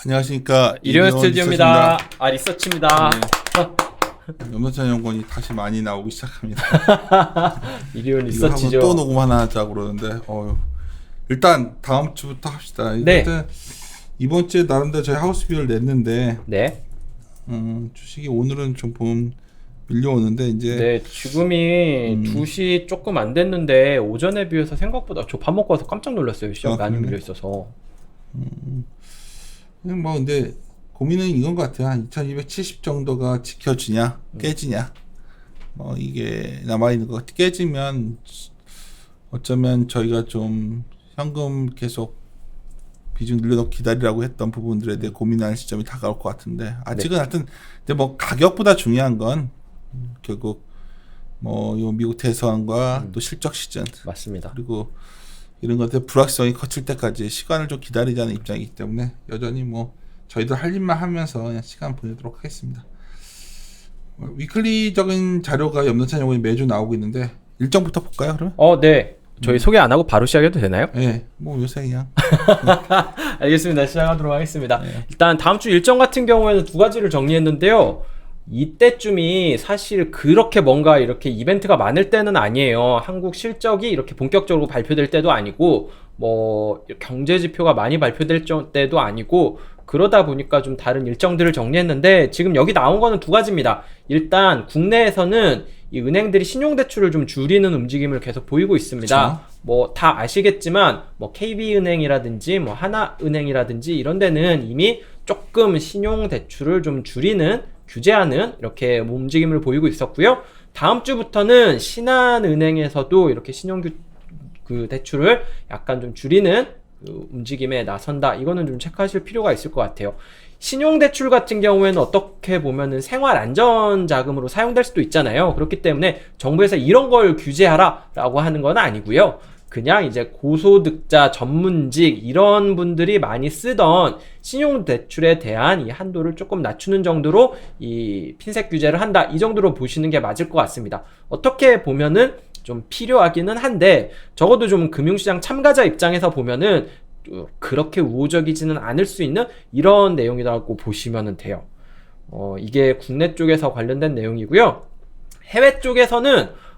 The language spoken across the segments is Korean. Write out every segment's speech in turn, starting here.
안녕하십니까. 일요일 스튜디오입니다. 리서치입니다. 네. 염도찬 연구원이 다시 많이 나오기 시작합니다. 일요일 리서치죠. 또 녹음 하나 하자고 그러는데 일단 다음 주부터 합시다. 네. 이번 주에 나름대로 저희 하우스비를 냈는데 네. 주식이 오늘은 좀 보면 밀려오는데 이제 네, 지금이 2시 조금 안 됐는데 오전에 비해서 생각보다 저 밥 먹고 와서 깜짝 놀랐어요. 시장 많이 밀려 있어서. 뭐 근데 고민은 이건 것 같아요. 한 2270 정도가 지켜지냐 깨지냐 이게 남아있는 거 깨지면 어쩌면 저희가 좀 현금 계속 비중 늘려놓고 기다리라고 했던 부분들에 대해 고민할 시점이 다가올 것 같은데 아직은 네. 하여튼 근데 뭐 가격보다 중요한 건 결국 요 미국 대선과 또 실적 시즌 맞습니다. 그리고 이런 것들 불확실성이 커질 때까지 시간을 좀 기다리자는 입장이기 때문에 여전히 뭐 저희도 할 일만 하면서 그냥 시간 보내도록 하겠습니다. 위클리적인 자료가 염도찬 연구원이 매주 나오고 있는데 일정부터 볼까요, 그러면? 네. 저희 소개 안 하고 바로 시작해도 되나요? 네, 뭐 요새 그냥. 알겠습니다. 시작하도록 하겠습니다. 네. 일단 다음 주 일정 같은 경우에는 두 가지를 정리했는데요. 이때쯤이 사실 그렇게 뭔가 이렇게 이벤트가 많을 때는 아니에요. 한국 실적이 이렇게 본격적으로 발표될 때도 아니고 뭐 경제 지표가 많이 발표될 때도 아니고 그러다 보니까 좀 다른 일정들을 정리했는데 지금 여기 나온 거는 두 가지입니다. 일단 국내에서는 이 은행들이 신용대출을 좀 줄이는 움직임을 계속 보이고 있습니다. 그쵸? 뭐 다 아시겠지만 뭐 KB은행이라든지 뭐 하나은행이라든지 이런 데는 이미 조금 신용대출을 좀 줄이는 규제하는 이렇게 움직임을 보이고 있었고요. 다음 주부터는 신한은행에서도 이렇게 대출을 약간 좀 줄이는 움직임에 나선다. 이거는 좀 체크하실 필요가 있을 것 같아요. 신용대출 같은 경우에는 어떻게 보면은 생활안전자금으로 사용될 수도 있잖아요. 그렇기 때문에 정부에서 이런 걸 규제하라 라고 하는 건 아니고요. 그냥 이제 고소득자, 전문직 이런 분들이 많이 쓰던 신용대출에 대한 이 한도를 조금 낮추는 정도로 이 핀셋 규제를 한다. 이 정도로 보시는 게 맞을 것 같습니다. 어떻게 보면은 좀 필요하기는 한데 적어도 좀 금융시장 참가자 입장에서 보면은 그렇게 우호적이지는 않을 수 있는 이런 내용이라고 보시면 돼요. 이게 국내 쪽에서 관련된 내용이고요. 해외 쪽에서는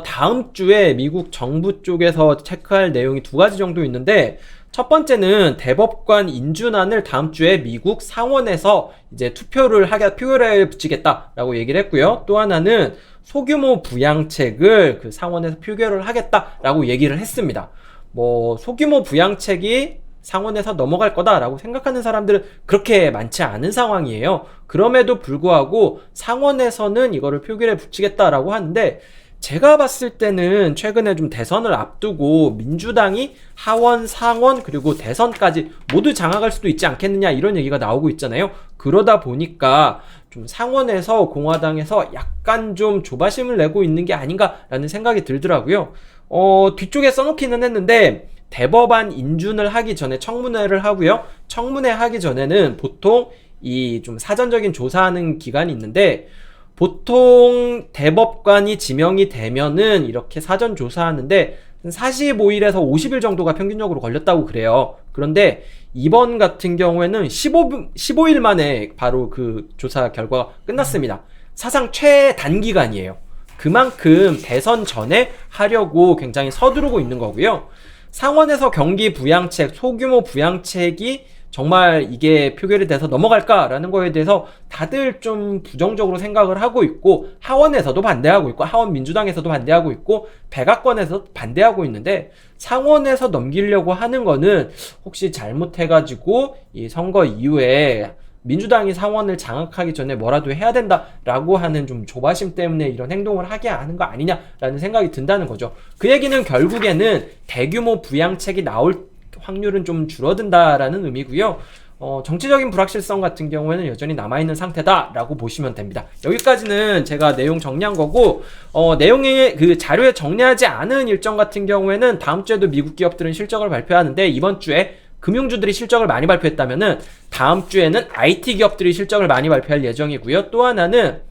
다음 주에 미국 정부 쪽에서 체크할 내용이 두 가지 정도 있는데 첫 번째는 대법관 인준안을 다음 주에 미국 상원에서 이제 표결에 붙이겠다라고 얘기를 했고요. 또 하나는 소규모 부양책을 그 상원에서 표결을 하겠다라고 얘기를 했습니다. 뭐 소규모 부양책이 상원에서 넘어갈 거다라고 생각하는 사람들은 그렇게 많지 않은 상황이에요. 그럼에도 불구하고 상원에서는 이거를 표결에 붙이겠다라고 하는데 제가 봤을 때는 최근에 좀 대선을 앞두고 민주당이 하원, 상원 그리고 대선까지 모두 장악할 수도 있지 않겠느냐 이런 얘기가 나오고 있잖아요. 그러다 보니까 좀 상원에서 공화당에서 약간 좀 조바심을 내고 있는 게 아닌가라는 생각이 들더라고요. 뒤쪽에 써놓기는 했는데 대법안 인준을 하기 전에 청문회를 하고요. 청문회 하기 전에는 보통 이 좀 사전적인 조사하는 기간이 있는데 보통 대법관이 지명이 되면은 이렇게 사전 조사하는데 45일에서 50일 정도가 평균적으로 걸렸다고 그래요. 그런데 이번 같은 경우에는 15일 만에 바로 그 조사 결과가 끝났습니다. 사상 최단기간이에요. 그만큼 대선 전에 하려고 굉장히 서두르고 있는 거고요. 상원에서 경기 부양책, 소규모 부양책이 정말 이게 표결이 돼서 넘어갈까라는 거에 대해서 다들 좀 부정적으로 생각을 하고 있고 하원에서도 반대하고 있고 하원 민주당에서도 반대하고 있고 백악관에서 반대하고 있는데 상원에서 넘기려고 하는 거는 혹시 잘못해가지고 이 선거 이후에 민주당이 상원을 장악하기 전에 뭐라도 해야 된다라고 하는 좀 조바심 때문에 이런 행동을 하게 하는 거 아니냐라는 생각이 든다는 거죠. 그 얘기는 결국에는 대규모 부양책이 나올 확률은 좀 줄어든다라는 의미고요. 정치적인 불확실성 같은 경우에는 여전히 남아있는 상태다라고 보시면 됩니다. 여기까지는 제가 내용 정리한 거고 내용의 그 자료에 정리하지 않은 일정 같은 경우에는 다음 주에도 미국 기업들은 실적을 발표하는데 이번 주에 금융주들이 실적을 많이 발표했다면은 다음 주에는 IT 기업들이 실적을 많이 발표할 예정이고요. 또 하나는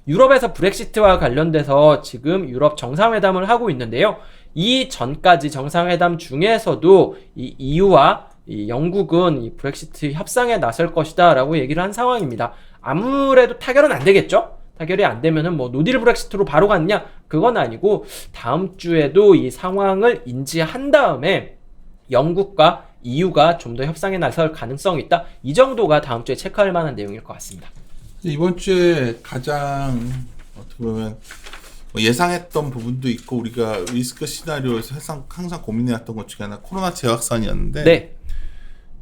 유럽에서 브렉시트와 관련돼서 지금 유럽 정상회담을 하고 있는데요. 이 전까지 정상회담 중에서도 이 EU와 이 영국은 이 브렉시트 협상에 나설 것이다라고 얘기를 한 상황입니다. 아무래도 타결은 안 되겠죠? 타결이 안 되면은 뭐 노딜 브렉시트로 바로 갔냐? 그건 아니고 다음 주에도 이 상황을 인지한 다음에 영국과 EU가 좀 더 협상에 나설 가능성이 있다. 이 정도가 다음 주에 체크할 만한 내용일 것 같습니다. 이번 주에 가장 어떻게 보면 뭐 예상했던 부분도 있고 우리가 리스크 시나리오에서 항상 고민해왔던 것 중에 하나 코로나 재확산이었는데 네.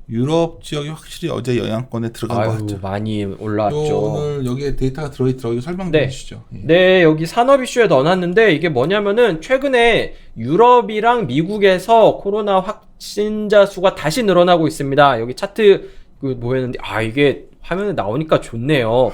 유럽 지역이 확실히 어제 영향권에 들어간 것 같죠. 많이 올라왔죠. 오늘 여기에 데이터가 들어있더라고요. 설명 좀 해주시죠. 예. 네, 여기 산업 이슈에 넣어놨는데 이게 뭐냐면은 최근에 유럽이랑 미국에서 코로나 확진자 수가 다시 늘어나고 있습니다. 여기 차트 뭐였는데 이게 화면에 나오니까 좋네요.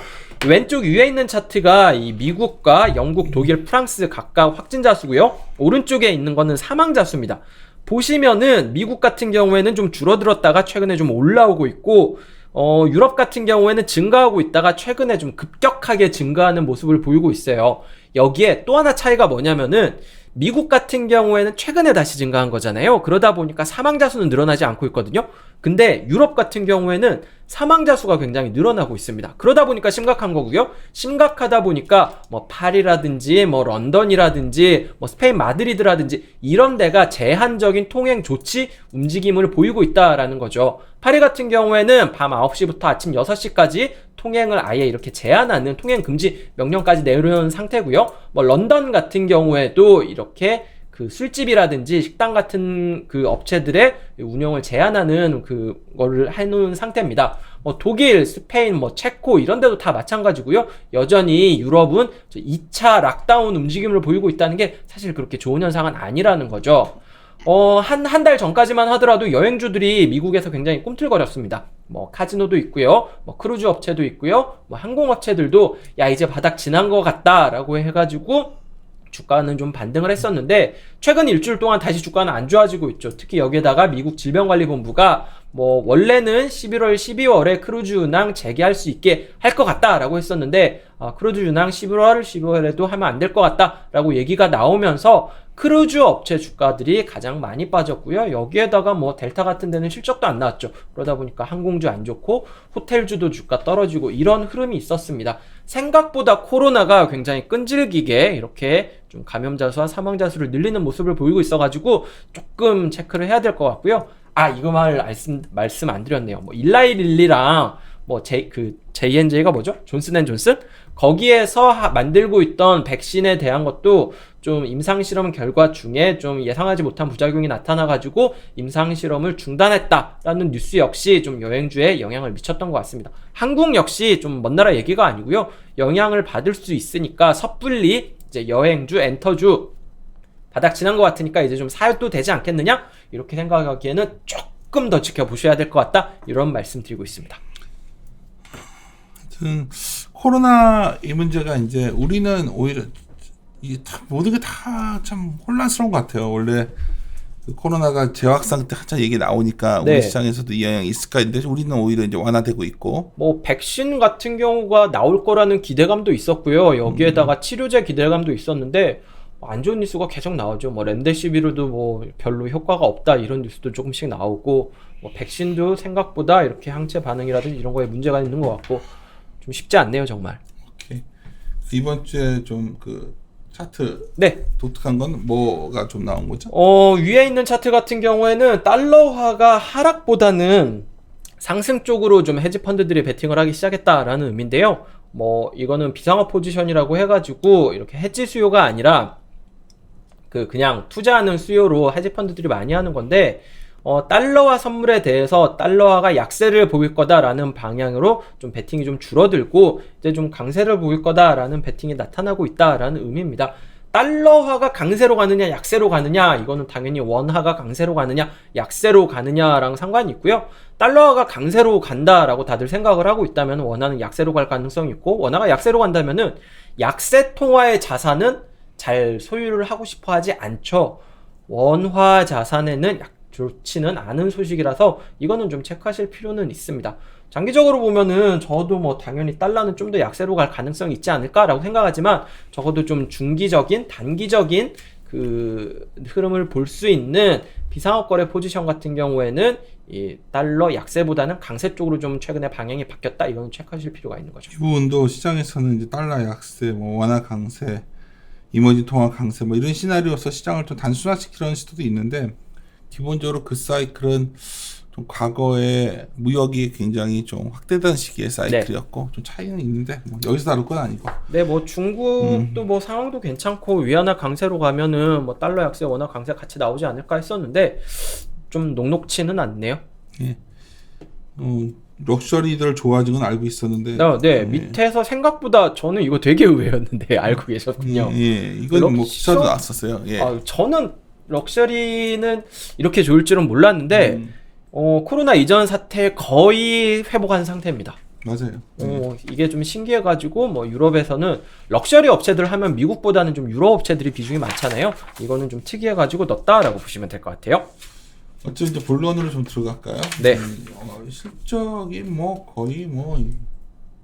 왼쪽 위에 있는 차트가 이 미국과 영국, 독일, 프랑스 각각 확진자 수고요. 오른쪽에 있는 거는 사망자 수입니다. 보시면은 미국 같은 경우에는 좀 줄어들었다가 최근에 좀 올라오고 있고 유럽 같은 경우에는 증가하고 있다가 최근에 좀 급격하게 증가하는 모습을 보이고 있어요. 여기에 또 하나 차이가 뭐냐면은 미국 같은 경우에는 최근에 다시 증가한 거잖아요. 그러다 보니까 사망자 수는 늘어나지 않고 있거든요. 근데 유럽 같은 경우에는 사망자 수가 굉장히 늘어나고 있습니다. 그러다 보니까 심각한 거고요. 심각하다 보니까 뭐 파리라든지 뭐 런던이라든지 뭐 스페인 마드리드라든지 이런 데가 제한적인 통행 조치 움직임을 보이고 있다라는 거죠. 파리 같은 경우에는 밤 9시부터 아침 6시까지 통행을 아예 이렇게 제한하는 통행 금지 명령까지 내려놓은 상태고요. 뭐 런던 같은 경우에도 이렇게 그 술집이라든지 식당 같은 그 업체들의 운영을 제한하는 그거를 해놓은 상태입니다. 뭐 독일, 스페인, 뭐 체코 이런 데도 다 마찬가지고요. 여전히 유럽은 2차 락다운 움직임을 보이고 있다는 게 사실 그렇게 좋은 현상은 아니라는 거죠. 한 달 전까지만 하더라도 여행주들이 미국에서 굉장히 꿈틀거렸습니다. 뭐 카지노도 있고요. 뭐 크루즈 업체도 있고요. 뭐 항공업체들도 야 이제 바닥 지난 것 같다라고 해가지고 주가는 좀 반등을 했었는데 최근 일주일 동안 다시 주가는 안 좋아지고 있죠. 특히 여기에다가 미국 질병관리본부가 뭐 원래는 11월, 12월에 크루즈 운항 재개할 수 있게 할 것 같다라고 했었는데 크루즈 운항 11월, 12월에도 하면 안 될 것 같다라고 얘기가 나오면서 크루즈 업체 주가들이 가장 많이 빠졌고요. 여기에다가 뭐 델타 같은 데는 실적도 안 나왔죠. 그러다 보니까 항공주 안 좋고 호텔주도 주가 떨어지고 이런 흐름이 있었습니다. 생각보다 코로나가 굉장히 끈질기게 이렇게 좀 감염자 수와 사망자 수를 늘리는 모습을 보이고 있어가지고 조금 체크를 해야 될 것 같고요. 이거 말씀 안 드렸네요. 뭐 일라이릴리랑 뭐 J&J가 뭐죠? 존슨앤존슨? 거기에서 만들고 있던 백신에 대한 것도 좀 임상실험 결과 중에 좀 예상하지 못한 부작용이 나타나가지고 임상실험을 중단했다라는 뉴스 역시 좀 여행주에 영향을 미쳤던 것 같습니다. 한국 역시 좀 먼 나라 얘기가 아니고요. 영향을 받을 수 있으니까 섣불리 이제 여행주, 엔터주 바닥 지난 것 같으니까 이제 좀 사도 되지 않겠느냐? 이렇게 생각하기에는 조금 더 지켜보셔야 될 것 같다. 이런 말씀 드리고 있습니다. 하여튼 코로나 이 문제가 이제 우리는 오히려 모든 게 다 참 혼란스러운 것 같아요. 원래 그 코로나가 재확산 때 한참 얘기 나오니까 네. 우리 시장에서도 이 영향이 있을까 했는데 우리는 오히려 이제 완화되고 있고 뭐 백신 같은 경우가 나올 거라는 기대감도 있었고요. 여기에다가 치료제 기대감도 있었는데 안 좋은 뉴스가 계속 나오죠. 뭐 렘데시비르도 뭐 별로 효과가 없다 이런 뉴스도 조금씩 나오고 뭐 백신도 생각보다 이렇게 항체 반응이라든지 이런 거에 문제가 있는 것 같고 좀 쉽지 않네요 정말. 오케이. 이번 주에 좀 그 차트 네. 독특한 건 뭐가 좀 나온 거죠? 위에 있는 차트 같은 경우에는 달러화가 하락보다는 상승 쪽으로 좀 헤지 펀드들이 베팅을 하기 시작했다라는 의미인데요. 뭐 이거는 비상화 포지션이라고 해가지고 이렇게 헤지 수요가 아니라 그냥 투자하는 수요로 헤지 펀드들이 많이 하는 건데 달러화 선물에 대해서 달러화가 약세를 보일 거다라는 방향으로 좀 베팅이 좀 줄어들고 이제 좀 강세를 보일 거다라는 베팅이 나타나고 있다라는 의미입니다. 달러화가 강세로 가느냐 약세로 가느냐 이거는 당연히 원화가 강세로 가느냐 약세로 가느냐랑 상관이 있고요. 달러화가 강세로 간다라고 다들 생각을 하고 있다면 원화는 약세로 갈 가능성이 있고 원화가 약세로 간다면은 약세 통화의 자산은 잘 소유를 하고 싶어 하지 않죠. 원화 자산에는 좋지는 않은 소식이라서 이거는 좀 체크하실 필요는 있습니다. 장기적으로 보면은 저도 뭐 당연히 달러는 좀 더 약세로 갈 가능성이 있지 않을까라고 생각하지만 적어도 좀 중기적인 단기적인 그 흐름을 볼 수 있는 비상업 거래 포지션 같은 경우에는 이 달러 약세보다는 강세 쪽으로 좀 최근에 방향이 바뀌었다. 이건 체크하실 필요가 있는 거죠. 이 부분도 시장에서는 이제 달러 약세, 뭐 원화 강세, 이머징 통화 강세 뭐 이런 시나리오에서 시장을 좀 단순화시키려는 시도도 있는데 기본적으로 그 사이클은 좀 과거에 무역이 굉장히 좀 확대된 시기의 사이클이었고 좀 차이는 있는데 뭐 여기서 다룰 건 아니고. 네, 뭐 중국도 뭐 상황도 괜찮고 위안화 강세로 가면은 뭐 달러 약세, 원화 강세 같이 나오지 않을까 했었는데 좀 녹록치는 않네요. 예. 럭셔리들 좋아진 건 알고 있었는데. 네, 밑에서 생각보다 저는 이거 되게 의외였는데 알고 계셨군요. 예, 이건 뭐 기사도 나왔었어요. 예. 저는 럭셔리는 이렇게 좋을 줄은 몰랐는데 코로나 이전 사태 거의 회복한 상태입니다. 맞아요. 이게 좀 신기해가지고 뭐 유럽에서는 럭셔리 업체들 하면 미국보다는 좀 유럽 업체들이 비중이 많잖아요. 이거는 좀 특이해가지고 넣었다라고 보시면 될 것 같아요. 어쨌든 이제 본론으로 좀 들어갈까요? 네. 실적이 뭐 거의 뭐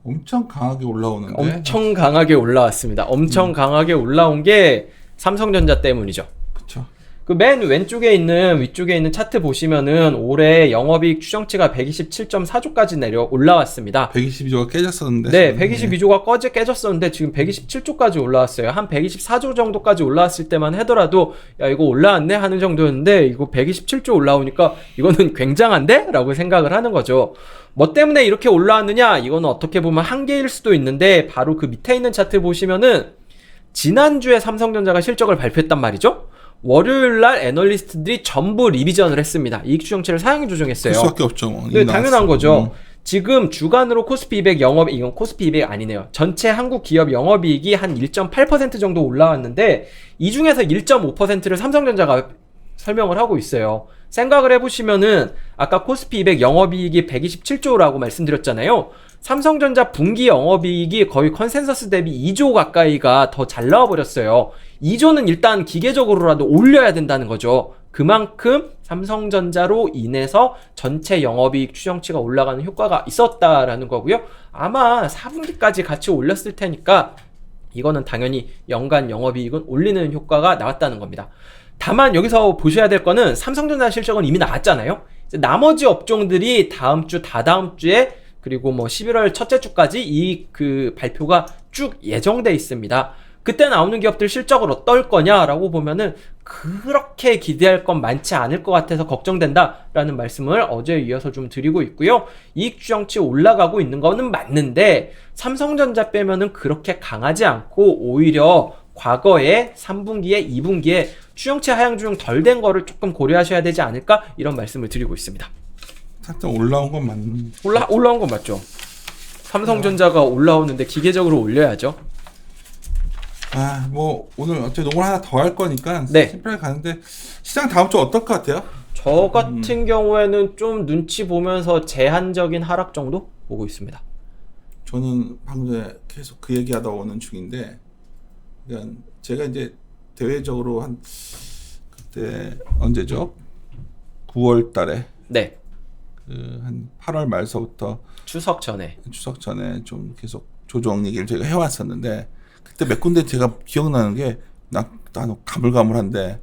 엄청 강하게 올라오는데. 엄청 강하게 올라왔습니다. 엄청 강하게 올라온 게 삼성전자 때문이죠. 그렇죠. 그 맨 왼쪽에 있는 위쪽에 있는 차트 보시면은 올해 영업이익 추정치가 127.4조까지 내려 올라왔습니다. 122조가 깨졌었는데. 네, 122조가 깨졌었는데 지금 127조까지 올라왔어요. 한 124조 정도까지 올라왔을 때만 하더라도 야 이거 올라왔네 하는 정도였는데 이거 127조 올라오니까 이거는 굉장한데? 라고 생각을 하는 거죠. 뭐 때문에 이렇게 올라왔느냐? 이거는 어떻게 보면 한계일 수도 있는데 바로 그 밑에 있는 차트 보시면은 지난주에 삼성전자가 실적을 발표했단 말이죠. 월요일날 애널리스트들이 전부 리비전을 했습니다. 이익 추정치를 상향 조정했어요. 그 수밖에 없죠. 뭐. 네, 당연한 거죠. 지금 주간으로 코스피 200 이건 코스피 200 아니네요. 전체 한국 기업 영업이익이 한 1.8% 정도 올라왔는데 이 중에서 1.5%를 삼성전자가 설명을 하고 있어요. 생각을 해보시면은 아까 코스피 200 영업이익이 127조라고 말씀드렸잖아요. 삼성전자 분기 영업이익이 거의 컨센서스 대비 2조 가까이가 더 잘 나와버렸어요. 2조는 일단 기계적으로라도 올려야 된다는 거죠. 그만큼 삼성전자로 인해서 전체 영업이익 추정치가 올라가는 효과가 있었다라는 거고요. 아마 4분기까지 같이 올렸을 테니까 이거는 당연히 연간 영업이익은 올리는 효과가 나왔다는 겁니다. 다만 여기서 보셔야 될 거는 삼성전자 실적은 이미 나왔잖아요. 이제 나머지 업종들이 다음 주, 다다음 주에 그리고 뭐 11월 첫째 주까지 이 그 발표가 쭉 예정돼 있습니다. 그때 나오는 기업들 실적을 어떨 거냐라고 보면은 그렇게 기대할 건 많지 않을 것 같아서 걱정된다라는 말씀을 어제에 이어서 좀 드리고 있고요. 이익 추정치 올라가고 있는 거는 맞는데 삼성전자 빼면은 그렇게 강하지 않고 오히려 과거에 3분기에 2분기에 추정치 하향 조정 덜 된 거를 조금 고려하셔야 되지 않을까 이런 말씀을 드리고 있습니다. 살짝 올라온 건 맞는데. 올라온 건 맞죠. 삼성전자가 올라오는데 기계적으로 올려야죠. 뭐 오늘 어차피 녹음을 하나 더 할 거니까 네. 심플하게 가는데 시장 다음 주 어떨 것 같아요? 저 같은 경우에는 좀 눈치 보면서 제한적인 하락 정도 보고 있습니다. 저는 방금 전에 계속 그 얘기하다 오는 중인데, 그러니까 제가 이제 대외적으로 한 그때 언제죠? 9월달에 네. 그 한 8월 말서부터 추석 전에 좀 계속 조정 얘기를 저희가 해왔었는데 그때 몇 군데 제가 기억나는 게 나도 가물가물한데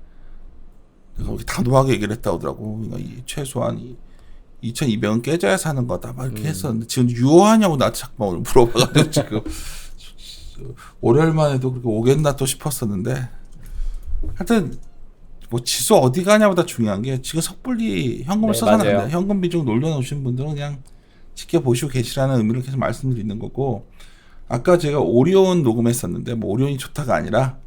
내가 그렇게 단호하게 얘기를 했다고 하더라고. 그러니까 최소한 2,200원 깨져야 사는 거다 막 이렇게 했었는데 지금 유효하냐고 나한테 자꾸 물어봐가지고 지금 월요일만 해도 그렇게 오겠나 또 싶었었는데 하여튼 뭐 지수 어디 가냐보다 중요한 게 지금 섣불리 현금을 네, 써서는 안 맞아요. 돼. 현금 비중 놀려놓으신 분들은 그냥 지켜보시고 계시라는 의미를 계속 말씀드리는 거고, 아까 제가 오리온 녹음했었는데 뭐 오리온이 좋다가 아니라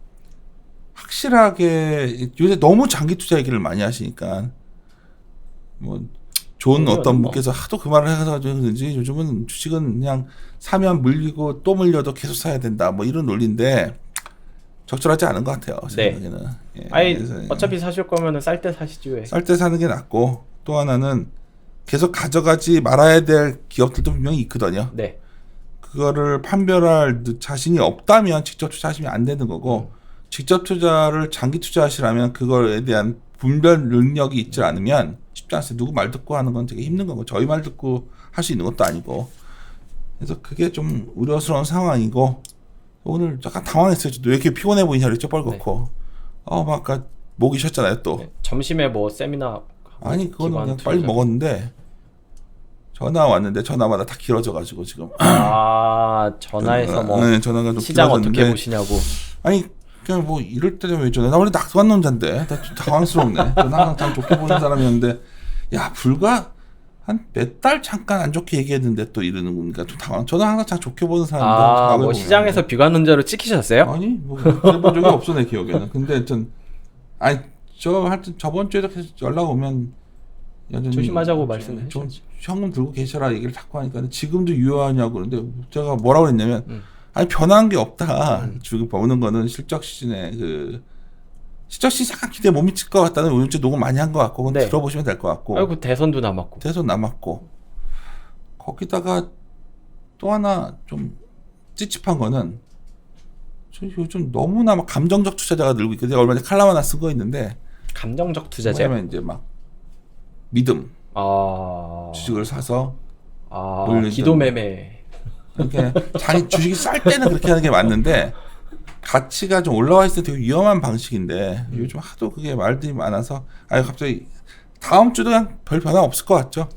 확실하게 요새 너무 장기 투자 얘기를 많이 하시니까 뭐 좋은 어떤 분께서 하도 그 말을 해가지고 그런지 요즘은 주식은 그냥 사면 물리고 또 물려도 계속 사야 된다 뭐 이런 논리인데 적절하지 않은 것 같아요. 제 네. 생각에는. 예, 아니 그래서 어차피 사실 거면은 쌀 때 사시지 왜. 쌀 때 사는 게 낫고, 또 하나는 계속 가져가지 말아야 될 기업들도 분명히 있거든요. 네. 그거를 판별할 자신이 없다면 직접 투자하시면 안 되는 거고, 직접 투자를 장기 투자하시라면 그거에 대한 분별 능력이 있지 않으면 쉽지 않습니다. 누구 말 듣고 하는 건 되게 힘든 거고, 저희 말 듣고 할 수 있는 것도 아니고, 그래서 그게 좀 우려스러운 상황이고, 오늘 약간 당황했어요. 저도 왜 이렇게 피곤해 보이냐 그랬죠, 뻘겋고. 막 아까 목이 쉬었잖아요 또. 네, 점심에 뭐 세미나 아니 그거는 기관 그냥 빨리 투자. 먹었는데 전화 왔는데 전화마다 다 길어져가지고 지금. 전화해서 뭐 네, 전화가 좀 시장 길어졌는데. 어떻게 보시냐고. 아니 그냥 뭐 이럴 때면 왜 전화? 나 원래 낙관론자인데 나 좀 당황스럽네. 저는 항상 참 좋게 보는 사람이었는데 야 불과 한 몇 달 잠깐 안 좋게 얘기했는데 또 이러는 거니까 좀 당황. 저는 항상 참 좋게 보는 사람인데. 뭐 시장에서 비관론자로 찍히셨어요? 아니 뭐 그래본 적이 없어 내 기억에는. 근데 하여튼 아니 저 하여튼 저번 주에 이렇게 연락 오면 여전히 조심하자고 말씀해 좀 주셨지. 현금 들고 계셔라 얘기를 자꾸 하니까 지금도 유효하냐고 그러는데 제가 뭐라고 그랬냐면 아니 변한 게 없다. 지금 보는 거는 실적 시즌에 실적 시즌 약간 기대 못 미칠 것 같다는 오늘째 녹음 많이 한 것 같고 그건 네. 들어보시면 될 것 같고 아이고 대선도 남았고. 대선 남았고 거기다가 또 하나 좀 찝찝한 거는 저 요즘 너무나 막 감정적 투자자가 늘고 있거든요. 제가 얼마 전에 칼럼 하나 쓴 거 있는데 감정적 투자제. 뭐냐면 이제 막 믿음 아. 주식을 사서 올리는 기도 매매. 이렇게 자기 주식이 쌀 때는 그렇게 하는 게 맞는데 가치가 좀 올라와 있을 때 되게 위험한 방식인데 요즘 하도 그게 말들이 많아서 갑자기 다음 주도 그냥 별 변화 없을 것 같죠?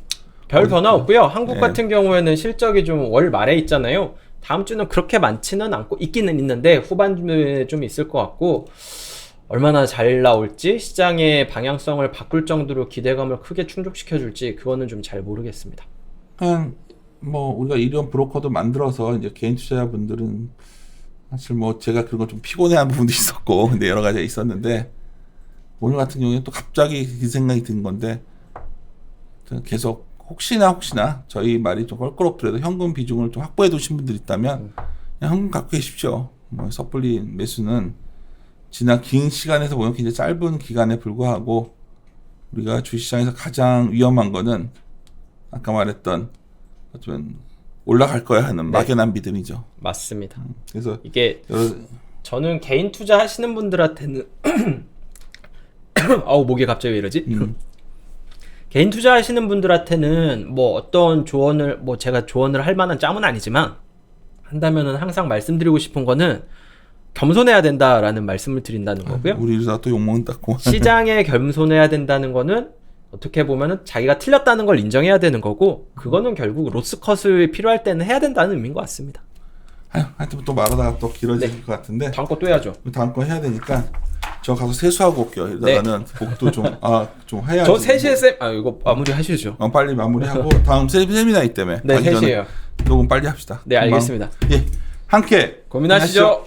별 변화 없고요. 한국 네. 같은 경우에는 실적이 좀 월 말에 있잖아요. 다음 주는 그렇게 많지는 않고 있기는 있는데 후반주에 좀 있을 것 같고 얼마나 잘 나올지 시장의 방향성을 바꿀 정도로 기대감을 크게 충족시켜 줄지 그거는 좀 잘 모르겠습니다. 그냥 뭐 우리가 이런 브로커도 만들어서 이제 개인 투자자분들은 사실 뭐 제가 그런 거 좀 피곤해한 부분도 있었고 근데 여러 가지가 있었는데 오늘 같은 경우에 또 갑자기 그 생각이 든 건데 계속 혹시나 저희 말이 좀 껄끄럽더라도 현금 비중을 좀 확보해 두신 분들 있다면 그냥 현금 갖고 계십시오. 뭐 섣불리 매수는 지난 긴 시간에서 보면 굉장히 짧은 기간에 불과하고 우리가 주식시장에서 가장 위험한 거는 아까 말했던 어쩌면 올라갈 거야 하는 네. 막연한 믿음이죠. 맞습니다. 그래서 이게 저는 개인 투자 하시는 분들한테는 아우 목이 갑자기 왜 이러지? 개인 투자 하시는 분들한테는 뭐 어떤 조언을 뭐 제가 조언을 할 만한 짬은 아니지만 한다면은 항상 말씀드리고 싶은 거는 겸손해야 된다라는 말씀을 드린다는 거고요. 우리 이러다 또 욕먹는다고. 시장에 겸손해야 된다는 거는 어떻게 보면은 자기가 틀렸다는 걸 인정해야 되는 거고 그거는 결국 로스컷을 필요할 때는 해야 된다는 의미인 것 같습니다. 하여튼 또 말하다가 또 길어질 것 같은데 다음 거 또 해야죠. 다음 거 해야 되니까 저 가서 세수하고 올게요. 이러다가는 목도 좀 해야지. 저 3시에 이거 마무리 하시죠. 빨리 마무리하고 다음 세미나 때문에 네, 3시에요. 녹음 빨리 합시다. 네, 알겠습니다. 예, 함께 고민하시죠.